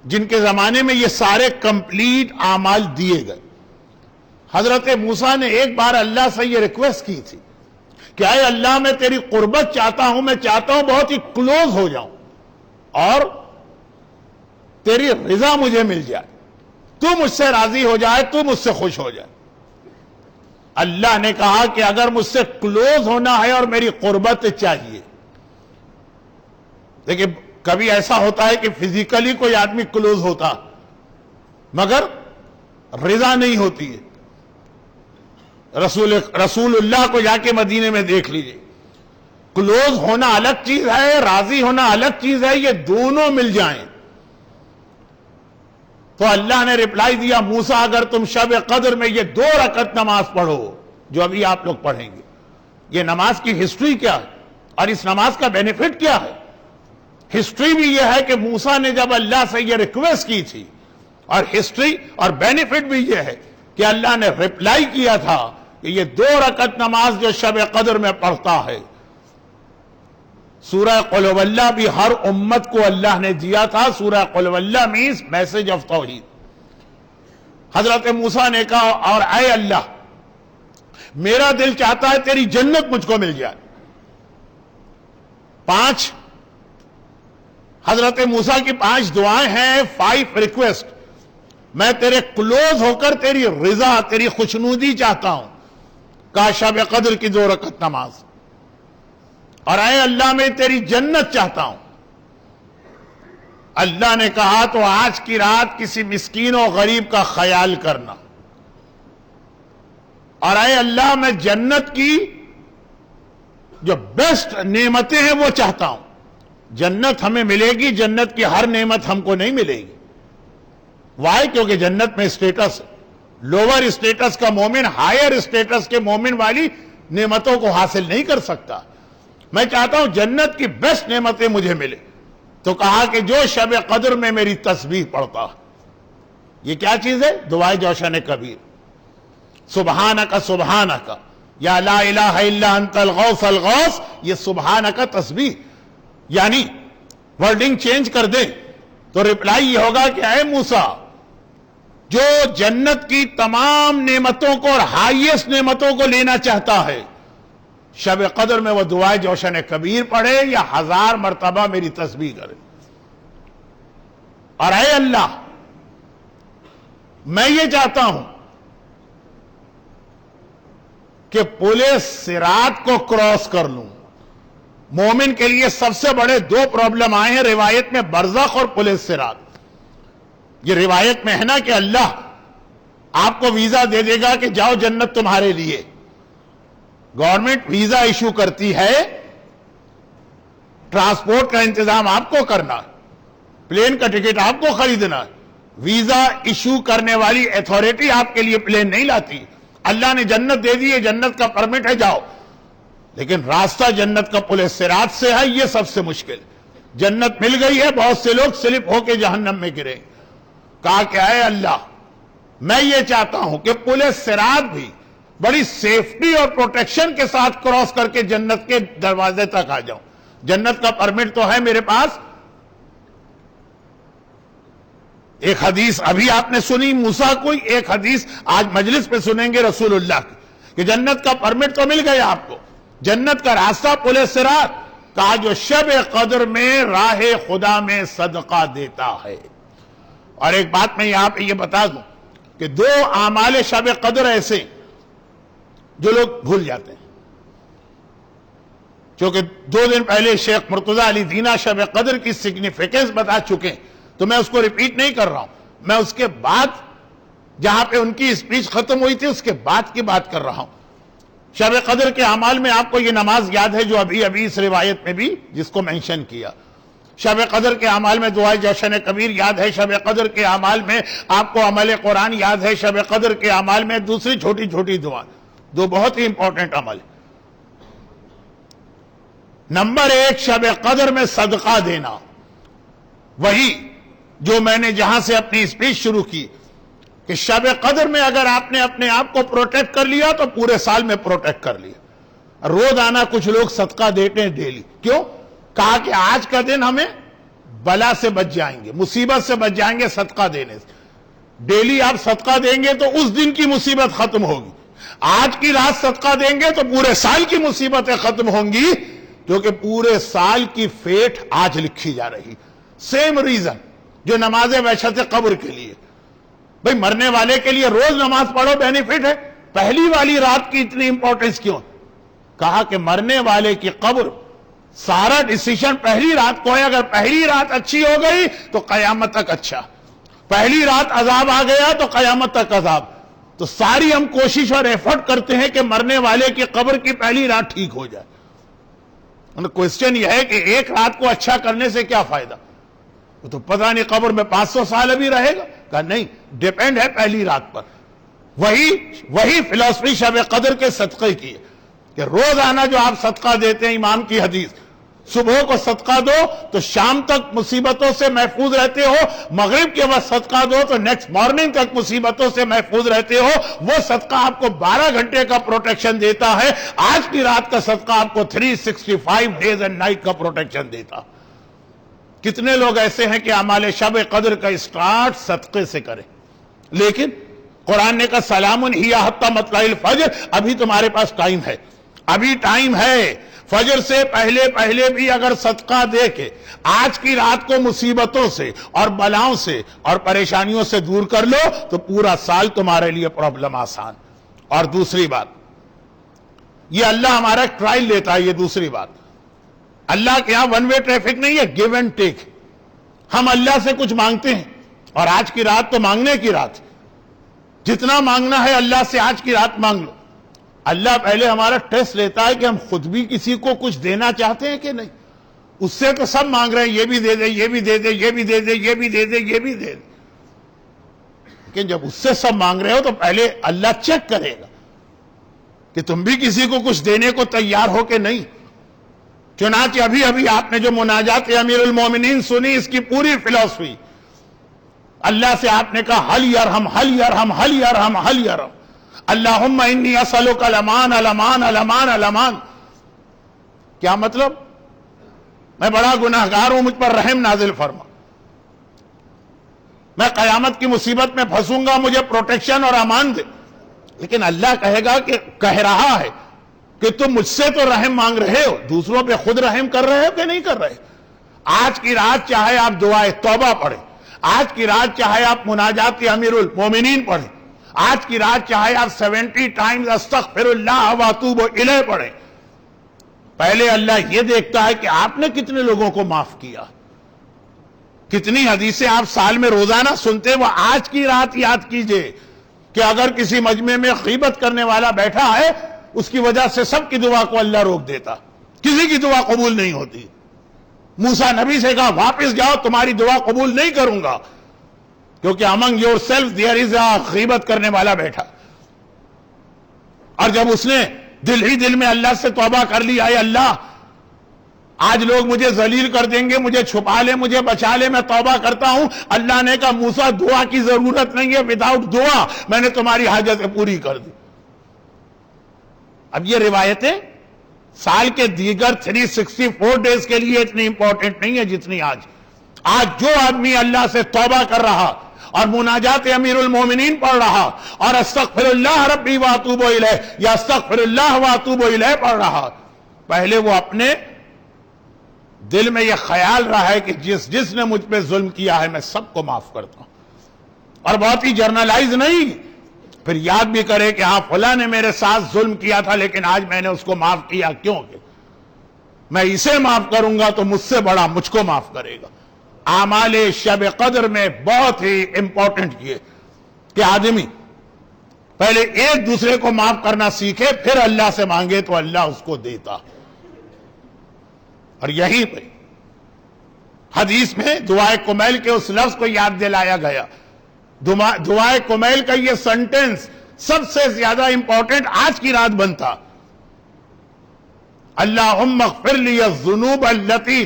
جن کے زمانے میں یہ سارے کمپلیٹ اعمال دیے گئے. حضرت موسیٰ نے ایک بار اللہ سے یہ ریکویسٹ کی تھی کہ اے اللہ میں تیری قربت چاہتا ہوں، میں چاہتا ہوں بہت ہی کلوز ہو جاؤں اور تیری رضا مجھے مل جائے، تو مجھ سے راضی ہو جائے، تو مجھ سے خوش ہو جائے. اللہ نے کہا کہ اگر مجھ سے کلوز ہونا ہے اور میری قربت چاہیے. دیکھیں کبھی ایسا ہوتا ہے کہ فزیکلی کوئی آدمی کلوز ہوتا مگر رضا نہیں ہوتی ہے. رسول اللہ کو جا کے مدینے میں دیکھ لیجئے، کلوز ہونا الگ چیز ہے، راضی ہونا الگ چیز ہے، یہ دونوں مل جائیں. تو اللہ نے رپلائی دیا، موسیٰ اگر تم شب قدر میں یہ 2 رکعت نماز پڑھو جو ابھی آپ لوگ پڑھیں گے، یہ نماز کی ہسٹری کیا ہے اور اس نماز کا بینیفٹ کیا ہے. ہسٹری بھی یہ ہے کہ موسیٰ نے جب اللہ سے یہ ریکویسٹ کی تھی، اور ہسٹری اور بینیفٹ بھی یہ ہے کہ اللہ نے رپلائی کیا تھا کہ یہ 2 رکعت نماز جو شب قدر میں پڑھتا ہے. سورہ قل هو اللہ بھی ہر امت کو اللہ نے دیا تھا. سورہ قل هو اللہ مینس میسج آف توحید. حضرت موسیٰ نے کہا اور اے اللہ میرا دل چاہتا ہے تیری جنت مجھ کو مل جائے. 5 حضرت موسیٰ کی 5 دعائیں ہیں، 5 ریکویسٹ. میں تیرے کلوز ہو کر تیری رضا، تیری خوشنودی چاہتا ہوں. کہا شب قدر کی 2 رکعت نماز. اور اے اللہ میں تیری جنت چاہتا ہوں. اللہ نے کہا تو آج کی رات کسی مسکین و غریب کا خیال کرنا. اور اے اللہ میں جنت کی جو بیسٹ نعمتیں ہیں وہ چاہتا ہوں. جنت ہمیں ملے گی، جنت کی ہر نعمت ہم کو نہیں ملے گی. وائی؟ کیونکہ جنت میں اسٹیٹس، لوور اسٹیٹس کا مومن ہائر اسٹیٹس کے مومن والی نعمتوں کو حاصل نہیں کر سکتا. میں چاہتا ہوں جنت کی بیسٹ نعمتیں مجھے ملے. تو کہا کہ جو شب قدر میں میری تسبیح پڑھتا. یہ کیا چیز ہے؟ دعائے جوشن کبیر. سبحانک سبحانک یا لا الہ الا انت الغوث الغوث. یہ سبحانک تسبیح، یعنی ورڈنگ چینج کر دیں تو رپلائی یہ ہوگا کہ اے موسیٰ جو جنت کی تمام نعمتوں کو اور ہائیسٹ نعمتوں کو لینا چاہتا ہے، شب قدر میں وہ دعائے جوشن کبیر پڑھے یا 1000 مرتبہ میری تسبیح کرے. اور اے اللہ میں یہ چاہتا ہوں کہ پل صراط کو کراس کر لوں. مومن کے لیے سب سے بڑے 2 پرابلم آئے ہیں روایت میں، برزخ اور پل صراط. یہ روایت میں ہے نا کہ اللہ آپ کو ویزا دے دے گا کہ جاؤ جنت تمہارے لیے. گورنمنٹ ویزا ایشو کرتی ہے، ٹرانسپورٹ کا انتظام آپ کو کرنا، پلین کا ٹکٹ آپ کو خریدنا. ویزا ایشو کرنے والی اتھارٹی آپ کے لیے پلین نہیں لاتی. اللہ نے جنت دے دی ہے، جنت کا پرمٹ ہے، جاؤ. لیکن راستہ جنت کا پل صراط سے ہے، یہ سب سے مشکل. جنت مل گئی ہے، بہت سے لوگ سلپ ہو کے جہنم میں گرے. کہا کہ اے اللہ میں یہ چاہتا ہوں کہ پل صراط بھی بڑی سیفٹی اور پروٹیکشن کے ساتھ کراس کر کے جنت کے دروازے تک آ جاؤں. جنت کا پرمٹ تو ہے میرے پاس. ایک حدیث ابھی آپ نے سنی موسیٰ کو، ایک حدیث آج مجلس پہ سنیں گے رسول اللہ کی کہ جنت کا پرمٹ تو مل گیا آپ کو، جنت کا راستہ پل صراط. کہا جو شب قدر میں راہ خدا میں صدقہ دیتا ہے. اور ایک بات میں یہاں پہ یہ بتا دوں کہ 2 اعمال شب قدر ایسے جو لوگ بھول جاتے ہیں. چونکہ 2 دن پہلے شیخ مرتضی علی دینا شب قدر کی سگنیفیکنس بتا چکے، تو میں اس کو ریپیٹ نہیں کر رہا ہوں. میں اس کے بعد جہاں پہ ان کی اسپیچ ختم ہوئی تھی اس کے بعد کی بات کر رہا ہوں. شب قدر کے اعمال میں آپ کو یہ نماز یاد ہے جو ابھی اس روایت میں بھی جس کو مینشن کیا. شب قدر کے اعمال میں دعائے جوشن کبیر یاد ہے. شب قدر کے اعمال میں آپ کو عمل قرآن یاد ہے. شب قدر کے اعمال میں دوسری چھوٹی چھوٹی دعا، 2 بہت ہی امپورٹنٹ عمل. نمبر 1 شب قدر میں صدقہ دینا. وہی جو میں نے جہاں سے اپنی اسپیچ شروع کی کہ شب قدر میں اگر آپ نے اپنے آپ کو پروٹیکٹ کر لیا تو پورے سال میں پروٹیکٹ کر لیا. روزانہ کچھ لوگ صدقہ دیتے ہیں ڈیلی. کیوں؟ کہا کہ آج کا دن ہمیں بلا سے بچ جائیں گے, مصیبت سے بچ جائیں گے صدقہ دینے سے. ڈیلی آپ صدقہ دیں گے تو اس دن کی مصیبت ختم ہوگی. آج کی رات صدقہ دیں گے تو پورے سال کی مصیبتیں ختم ہوں گی, کیونکہ پورے سال کی فیٹ آج لکھی جا رہی. سیم ریزن جو نماز وحشت قبر کے لیے, بھئی مرنے والے کے لیے روز نماز پڑھو بینیفٹ ہے, پہلی والی رات کی اتنی امپورٹنس کیوں؟ کہا کہ مرنے والے کی قبر سارا ڈیسیشن پہلی رات کو ہے. اگر پہلی رات اچھی ہو گئی تو قیامت تک اچھا, پہلی رات عذاب آ گیا تو قیامت تک عذاب. تو ساری ہم کوشش اور ایفرٹ کرتے ہیں کہ مرنے والے کی قبر کی پہلی رات ٹھیک ہو جائے. کوشچن یہ ہے کہ ایک رات کو اچھا کرنے سے کیا فائدہ؟ وہ تو پتہ نہیں قبر میں 500 سال ابھی رہے گا. کہا نہیں, ڈیپینڈ ہے پہلی رات پر. وہی فلسفی شب قدر کے صدقے کی ہے کہ روزانہ جو آپ صدقہ دیتے ہیں, امام کی حدیث, صبح کو صدقہ دو تو شام تک مصیبتوں سے محفوظ رہتے ہو, مغرب کے وقت صدقہ دو تو نیکسٹ مارننگ تک مصیبتوں سے محفوظ رہتے ہو. وہ صدقہ آپ کو 12 گھنٹے کا پروٹیکشن دیتا ہے, آج کی رات کا صدقہ آپ کو 365 ڈیز اینڈ نائٹ کا پروٹیکشن دیتا. کتنے لوگ ایسے ہیں کہ اعمال شب قدر کا اسٹارٹ صدقے سے کریں, لیکن قرآن نے کہا سلام ہی حتی مطلع الفجر, ابھی تمہارے پاس ٹائم ہے, ابھی ٹائم ہے. فجر سے پہلے بھی اگر صدقہ دے کے آج کی رات کو مصیبتوں سے اور بلاؤں سے اور پریشانیوں سے دور کر لو تو پورا سال تمہارے لیے پرابلم آسان. اور دوسری بات, یہ اللہ ہمارا ٹرائل لیتا ہے. یہ دوسری بات, اللہ کے یہاں ون وے ٹریفک نہیں ہے, گیو اینڈ ٹیک. ہم اللہ سے کچھ مانگتے ہیں, اور آج کی رات تو مانگنے کی رات, جتنا مانگنا ہے اللہ سے آج کی رات مانگ لو. اللہ پہلے ہمارا ٹیسٹ لیتا ہے کہ ہم خود بھی کسی کو کچھ دینا چاہتے ہیں کہ نہیں. اس سے تو سب مانگ رہے ہیں, یہ بھی دے دے, یہ بھی دے دے, یہ بھی دے دے, یہ بھی دے دے, یہ بھی دے دے. لیکن جب اس سے سب مانگ رہے ہو تو پہلے اللہ چیک کرے گا کہ تم بھی کسی کو کچھ دینے کو تیار ہو کہ نہیں. چنانچہ ابھی آپ نے جو مناجات امیر المومنین سنی, اس کی پوری فلسفی, اللہ سے آپ نے کہا حل یرحم حل یرحم حل یرحم حل یرحم, اللہم انی اسألک الامان الامان الامان الامان. کیا مطلب؟ میں بڑا گناہگار ہوں, مجھ پر رحم نازل فرما, میں قیامت کی مصیبت میں پھنسوں گا, مجھے پروٹیکشن اور امان دے. لیکن اللہ کہے گا کہ کہہ رہا ہے کہ تم مجھ سے تو رحم مانگ رہے ہو, دوسروں پہ خود رحم کر رہے ہو کہ نہیں کر رہے؟ آج کی رات چاہے آپ دعائے توبہ پڑھیں, آج کی رات چاہے آپ مناجات امیر المومنین پڑھیں, آج کی رات چاہے آپ 70 ٹائمز استغفر اللہ واتوب الیہ پڑھیں, پہلے اللہ یہ دیکھتا ہے کہ آپ نے کتنے لوگوں کو معاف کیا. کتنی حدیثیں آپ سال میں روزانہ سنتے, وہ آج کی رات یاد کیجئے کہ اگر کسی مجمع میں غیبت کرنے والا بیٹھا ہے, اس کی وجہ سے سب کی دعا کو اللہ روک دیتا, کسی کی دعا قبول نہیں ہوتی. موسیٰ نبی سے کہا واپس جاؤ, تمہاری دعا قبول نہیں کروں گا, کیونکہ among yourself there is a غیبت کرنے والا بیٹھا. اور جب اس نے دل ہی دل میں اللہ سے توبہ کر لی, اے اللہ آج لوگ مجھے ذلیل کر دیں گے, مجھے چھپا لے, مجھے بچا لے, میں توبہ کرتا ہوں. اللہ نے کہا موسیٰ دعا کی ضرورت نہیں ہے, وداؤٹ دعا میں نے تمہاری حاجتیں پوری کر دی. اب یہ روایتیں سال کے دیگر 364 ڈیز کے لیے اتنی امپورٹنٹ نہیں ہے جتنی آج. آج جو آدمی اللہ سے توبہ کر رہا اور مناجات امیر المومنین پڑھ رہا اور استغفر اللہ ربی واتوب الیہ یا استغفر اللہ واتوب الیہ پڑھ رہا, پہلے وہ اپنے دل میں یہ خیال رہا ہے کہ جس نے مجھ پہ ظلم کیا ہے میں سب کو معاف کرتا ہوں, اور بہت ہی جرنلائز نہیں, پھر یاد بھی کرے کہ ہاں فلاں نے میرے ساتھ ظلم کیا تھا لیکن آج میں نے اس کو معاف کیا, کیونکہ میں اسے معاف کروں گا تو مجھ سے بڑا مجھ کو معاف کرے گا. اعمال شب قدر میں بہت ہی امپورٹنٹ یہ کہ آدمی پہلے ایک دوسرے کو معاف کرنا سیکھے, پھر اللہ سے مانگے تو اللہ اس کو دیتا. اور یہی پہ حدیث میں دعائے کمیل کے اس لفظ کو یاد دلایا گیا. دعائے کمیل کا یہ سنٹنس سب سے زیادہ امپورٹنٹ آج کی رات بنتا, اللہم اغفر لی الذنوب التی